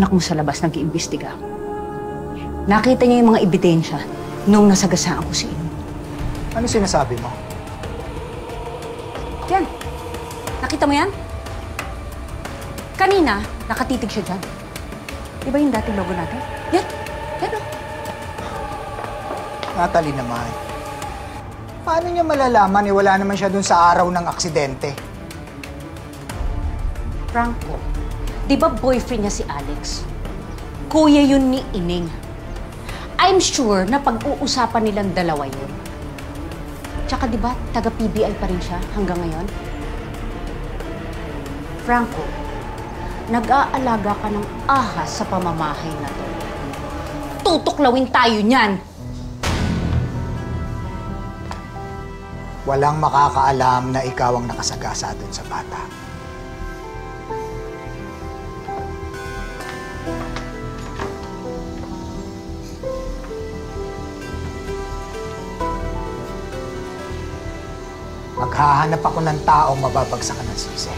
anak mo sa labas nag-iimbestiga. Nakita niya yung mga ebidensya nung nasagasaan ko si Ino. Ano sinasabi mo? Yan. Nakita mo yan? Kanina, nakatitig siya dyan. Di ba yung dating logo natin? Yan. Yan o. Natalie naman. Paano niya malalaman wala naman siya dun sa araw ng aksidente? Franco, di ba boyfriend niya si Alex? Kuya yun ni Ining. I'm sure na pag-uusapan nilang dalawa yun. Tsaka di ba, taga-PBI pa rin siya hanggang ngayon? Franco, nag-aalaga ka ng ahas sa pamamahay na to. Tutuklawin tayo niyan! Walang makakaalam na ikaw ang nakasagasa dun sa bata. Maghahanap ako ng taong mababagsakan ng sisi.